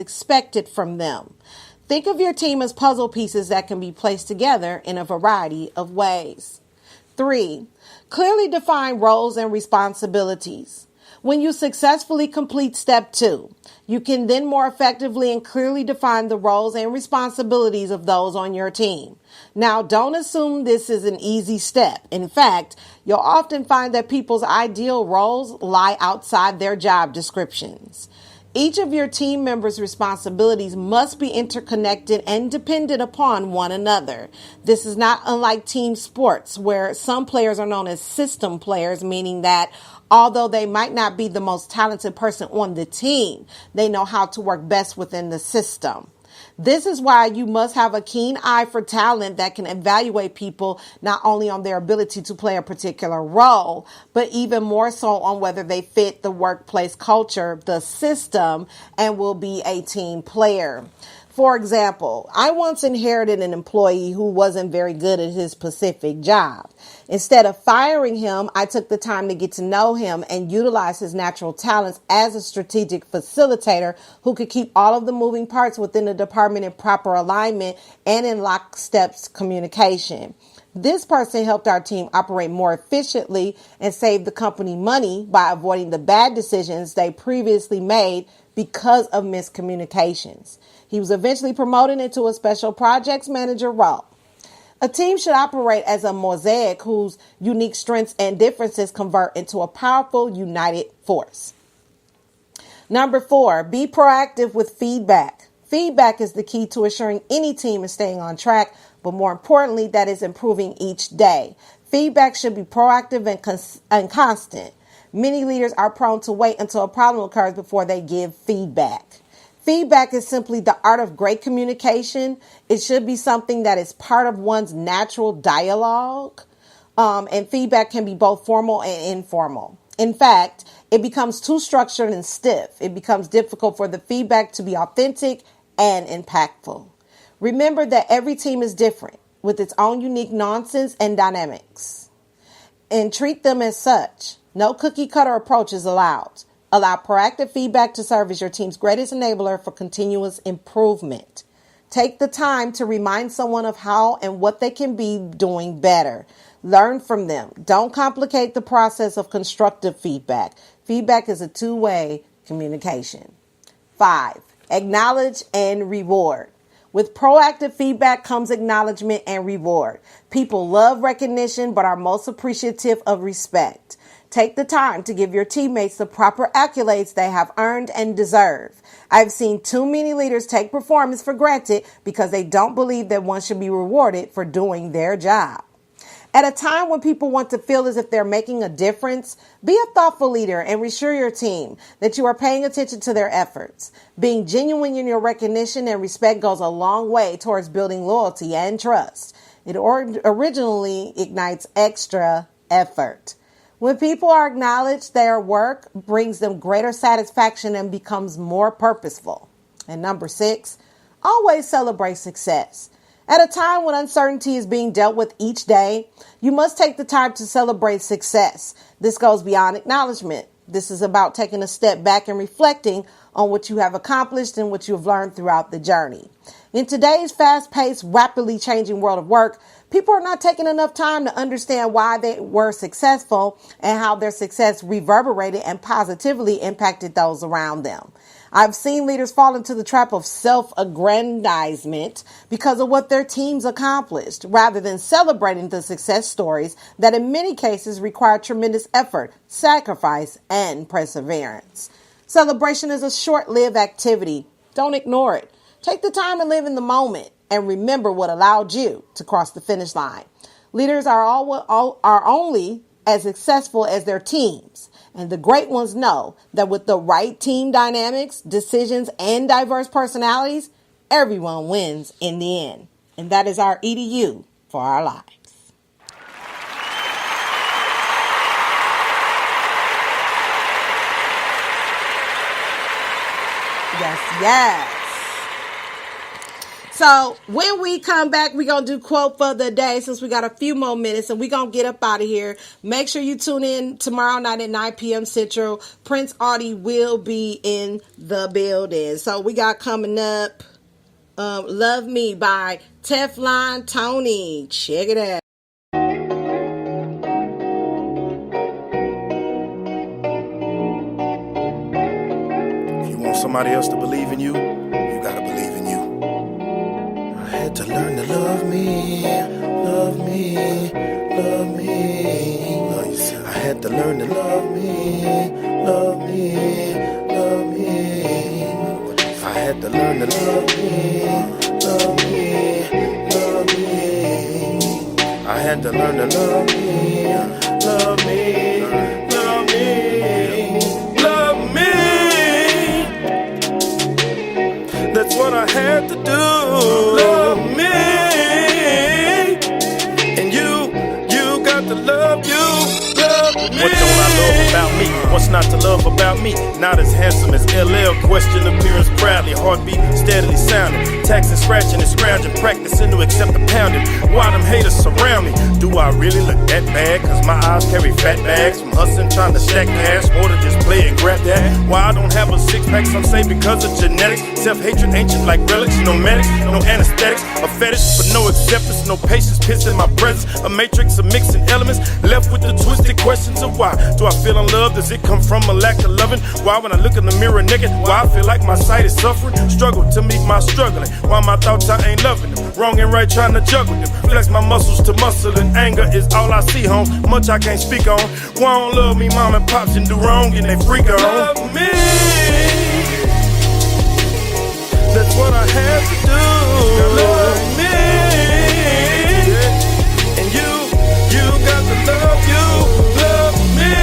expected from them. Think of your team as puzzle pieces that can be placed together in a variety of ways. 3. Clearly define roles and responsibilities. When you successfully complete step 2, you can then more effectively and clearly define the roles and responsibilities of those on your team. Now, don't assume this is an easy step. In fact, you'll often find that people's ideal roles lie outside their job descriptions. Each of your team members' responsibilities must be interconnected and dependent upon one another. This is not unlike team sports, where some players are known as system players, meaning that although they might not be the most talented person on the team, they know how to work best within the system. This is why you must have a keen eye for talent that can evaluate people not only on their ability to play a particular role, but even more so on whether they fit the workplace culture, the system, and will be a team player. For example, I once inherited an employee who wasn't very good at his specific job. Instead of firing him, I took the time to get to know him and utilize his natural talents as a strategic facilitator who could keep all of the moving parts within the department in proper alignment and in lockstep communication. This person helped our team operate more efficiently and save the company money by avoiding the bad decisions they previously made because of miscommunications. He was eventually promoted into a special projects manager role. A team should operate as a mosaic whose unique strengths and differences convert into a powerful, united force. Number 4, be proactive with feedback. Feedback is the key to assuring any team is staying on track, but more importantly, that is improving each day. Feedback should be proactive and constant. Many leaders are prone to wait until a problem occurs before they give feedback. Feedback is simply the art of great communication. It should be something that is part of one's natural dialogue. And feedback can be both formal and informal. In fact, it becomes too structured and stiff. It becomes difficult for the feedback to be authentic and impactful. Remember that every team is different with its own unique nuances and dynamics, and treat them as such. No cookie cutter approach is allowed. Allow proactive feedback to serve as your team's greatest enabler for continuous improvement. Take the time to remind someone of how and what they can be doing better. Learn from them. Don't complicate the process of constructive feedback. Feedback is a two-way communication. 5, acknowledge and reward. With proactive feedback comes acknowledgement and reward. People love recognition, but are most appreciative of respect. Take the time to give your teammates the proper accolades they have earned and deserve. I've seen too many leaders take performance for granted because they don't believe that one should be rewarded for doing their job. At a time when people want to feel as if they're making a difference, be a thoughtful leader and reassure your team that you are paying attention to their efforts. Being genuine in your recognition and respect goes a long way towards building loyalty and trust. It originally ignites extra effort. When people are acknowledged, their work brings them greater satisfaction and becomes more purposeful. And number 6, always celebrate success. At a time when uncertainty is being dealt with each day, you must take the time to celebrate success. This goes beyond acknowledgement. This is about taking a step back and reflecting on what you have accomplished and what you have learned throughout the journey. In today's fast-paced, rapidly changing world of work, people are not taking enough time to understand why they were successful and how their success reverberated and positively impacted those around them. I've seen leaders fall into the trap of self-aggrandizement because of what their teams accomplished, rather than celebrating the success stories that in many cases require tremendous effort, sacrifice, and perseverance. Celebration is a short-lived activity. Don't ignore it. Take the time to live in the moment and remember what allowed you to cross the finish line. Leaders are only as successful as their teams. And the great ones know that with the right team dynamics, decisions, and diverse personalities, everyone wins in the end. And that is our EDU for our lives. Yes, yes. So when we come back, we're going to do quote for the day since we got a few more minutes and we're going to get up out of here. Make sure you tune in tomorrow night at 9 p.m. Central. Prince Audie will be in the building. So we got coming up Love Me by Teflon Tony. Check it out. If you want somebody else to believe in you, you gotta believe in you. I had to learn to love me, love me, love me. I had to learn to love me, love me, love me. I had to learn to love me, love me, love me. I had to learn to love me, love me, love me, love me. That's what I had to do. Love me. And you got to love you. Love me. What don't I love about me? What's not to love about me? Not as handsome as LL. Question appearance proudly. Heartbeat steadily sounding. Taxing, scratching, and scrounging. Practicing to accept the pounding. Why them haters surround me? Do I really look that bad? Cause my eyes carry fat bags. From hustling, trying to stack cash. More to just play and grab that. Why I don't have a six pack? Some say because of genetics. Self-hatred, ancient like relics. No medics, no anesthetics. A fetish for no acceptance. No patience, piss in my presence. A matrix of mixing elements. Left with the twisted questions of why. Do I feel unloved? Does it come from a lack of loving? Why when I look in the mirror naked? Why I feel like my sight is suffering? Struggle to meet my struggling. Why my thoughts I ain't loving them? Wrong and right trying to juggle them. Flex my muscles to muscle and anger is all I see, home. Much I can't speak on. Why don't love me, mom and pops and do wrong and they freak on. Love me. That's what I had to do. Love me. And you got to love you. Love me.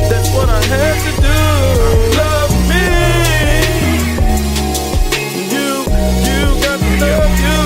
That's what I had to do. Love me. You got to love you.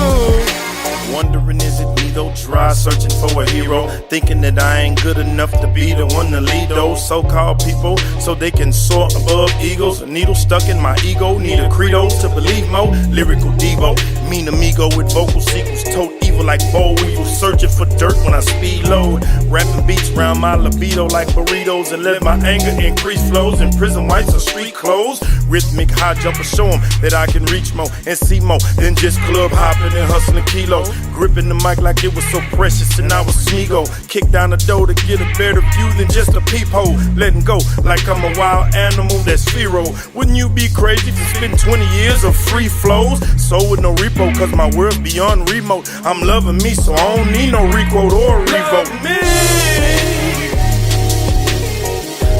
Wondering is it me though? Try searching for a hero. Thinking that I ain't good enough to be the one to lead those so-called people so they can soar above eagles. A needle stuck in my ego. Need a credo to believe more. Lyrical Devo. Mean amigo with vocal sequels. Tote evil like boll weevil. Searching for dirt when I speed load. Rapping beats round my libido like burritos. And let my anger increase flows. In prison whites or street clothes. Rhythmic high jumper show 'em that I can reach more and see more than just club hopping and hustling kilos. Gripping the mic like it was so precious and I was Smeagol. Kick down the door to get a better view than just a peephole. Letting go like I'm a wild animal that's feral. Wouldn't you be crazy to spend 20 years of free flows? So with no repo cause my world's beyond remote. I'm loving me so I don't need no requote or a revote. Love me.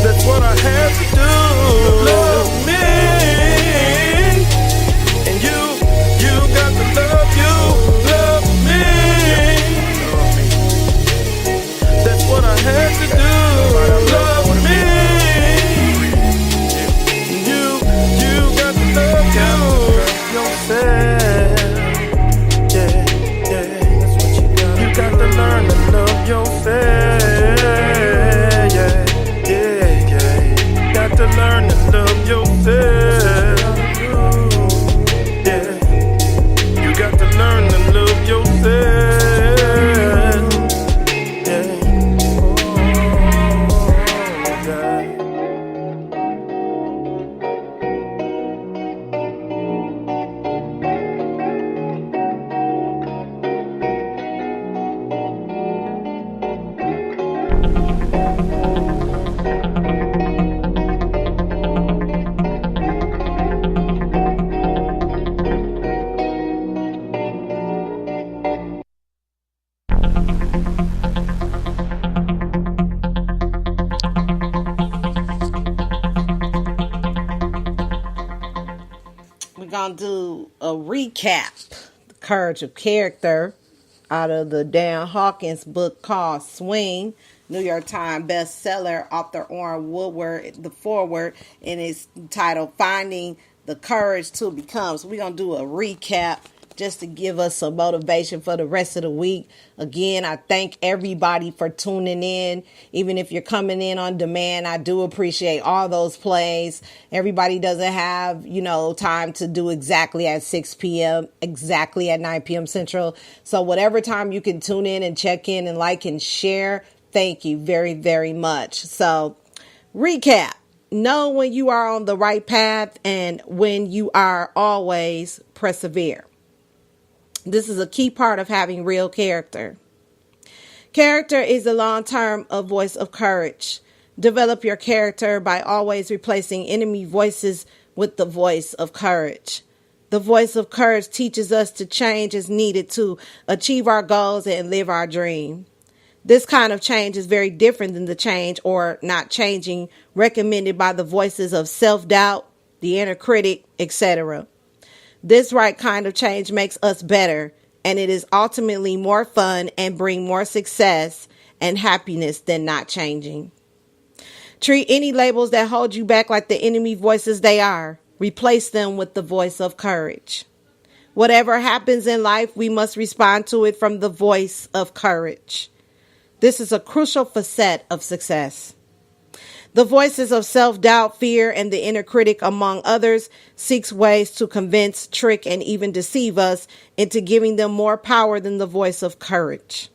That's what I had to do. Love me. And you got to love you. Love me. That's what I had to do. Love me. You got to love you. Yourself. Yeah. That's what you got. You got to learn to love yourself. Yeah. Got to learn to love yourself. Yeah. You got to learn to love yourself. Gonna do a recap, The Courage of Character, out of the Dan Hawkins book called Swing, New York Times bestseller, author Orrin Woodward, the foreword, and it's titled Finding the Courage to Become. So we're gonna do a recap just to give us some motivation for the rest of the week. Again, I thank everybody for tuning in. Even if you're coming in on demand, I do appreciate all those plays. Everybody doesn't have, time to do exactly at 6 p.m., exactly at 9 p.m. Central. So whatever time you can tune in and check in and like and share, thank you very, very much. So recap. Know when you are on the right path and when you are, always persevere. This is a key part of having real character. Character is the long-term voice of courage. Develop your character by always replacing enemy voices with the voice of courage. The voice of courage teaches us to change as needed to achieve our goals and live our dream. This kind of change is very different than the change or not changing recommended by the voices of self-doubt, the inner critic, etc. This right kind of change makes us better, and it is ultimately more fun and bring more success and happiness than not changing. Treat any labels that hold you back like the enemy voices they are. Replace them with the voice of courage. Whatever happens in life, we must respond to it from the voice of courage. This is a crucial facet of success. The voices of self-doubt, fear, and the inner critic, among others, seeks ways to convince, trick, and even deceive us into giving them more power than the voice of courage.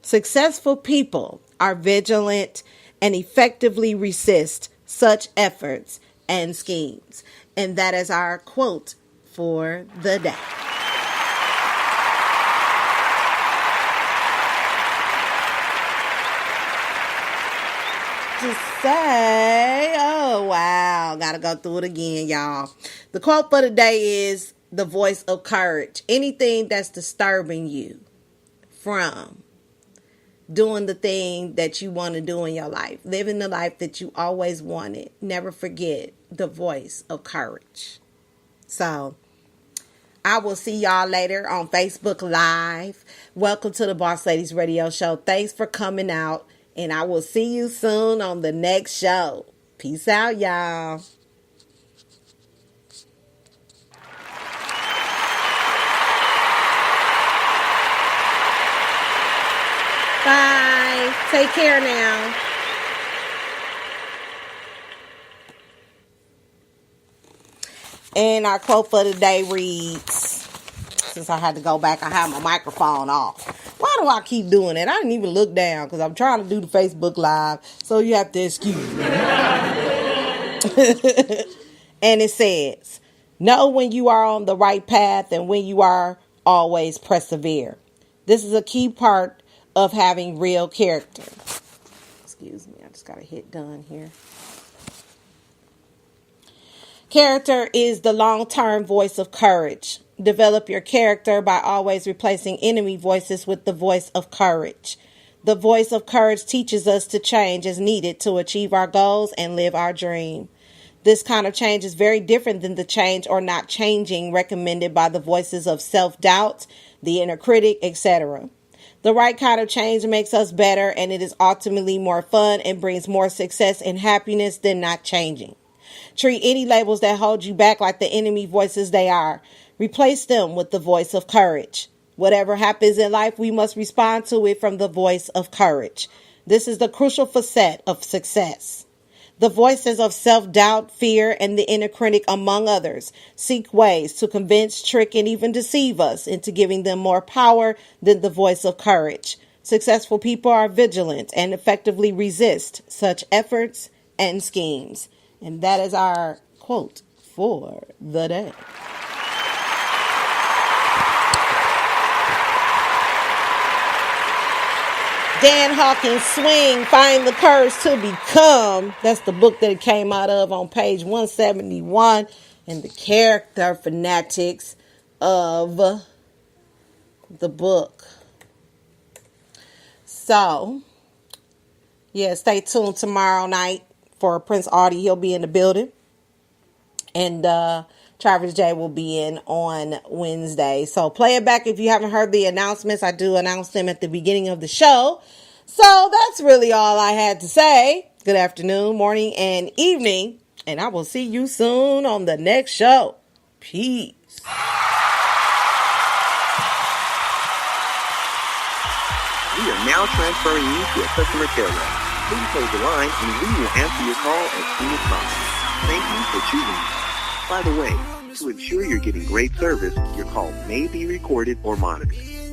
Successful people are vigilant and effectively resist such efforts and schemes. And that is our quote for the day. To say, oh wow, gotta go through it again, y'all. The quote for the day is the voice of courage. Anything that's disturbing you from doing the thing that you want to do in your life, living the life that you always wanted, never forget the voice of courage. So I will see y'all later on Facebook Live. Welcome to the Boss Ladies Radio Show. Thanks for coming out. And I will see you soon on the next show. Peace out, y'all. Bye. Take care now. And our quote for the day reads, since I had to go back, I have my microphone off. Why do I keep doing it? I didn't even look down because I'm trying to do the Facebook Live. So you have to excuse me. And it says, know when you are on the right path and when you are, always persevere. This is a key part of having real character. Excuse me. I just got to hit done here. Character is the long-term voice of courage. Develop your character by always replacing enemy voices with the voice of courage. The voice of courage teaches us to change as needed to achieve our goals and live our dream. This kind of change is very different than the change or not changing recommended by the voices of self-doubt, the inner critic, etc. The right kind of change makes us better, and it is ultimately more fun and brings more success and happiness than not changing. Treat any labels that hold you back like the enemy voices they are. Replace them with the voice of courage. Whatever happens in life, we must respond to it from the voice of courage. This is the crucial facet of success. The voices of self-doubt, fear, and the inner critic, among others, seek ways to convince, trick, and even deceive us into giving them more power than the voice of courage. Successful people are vigilant and effectively resist such efforts and schemes. And that is our quote for the day. Dan Hawkins' Swing, Find the Courage to Become. That's the book that it came out of on page 171. And the character fanatics of the book. So, yeah, stay tuned tomorrow night for Prince Audie. He'll be in the building. And Travis J will be in on Wednesday. So play it back if you haven't heard the announcements. I do announce them at the beginning of the show. So that's really all I had to say. Good afternoon, morning, and evening. And I will see you soon on the next show. Peace. now transferring you to a customer care rep. Please hold the line and we will answer your call as soon as possible. Thank you for choosing us. By the way, to ensure you're getting great service, your call may be recorded or monitored.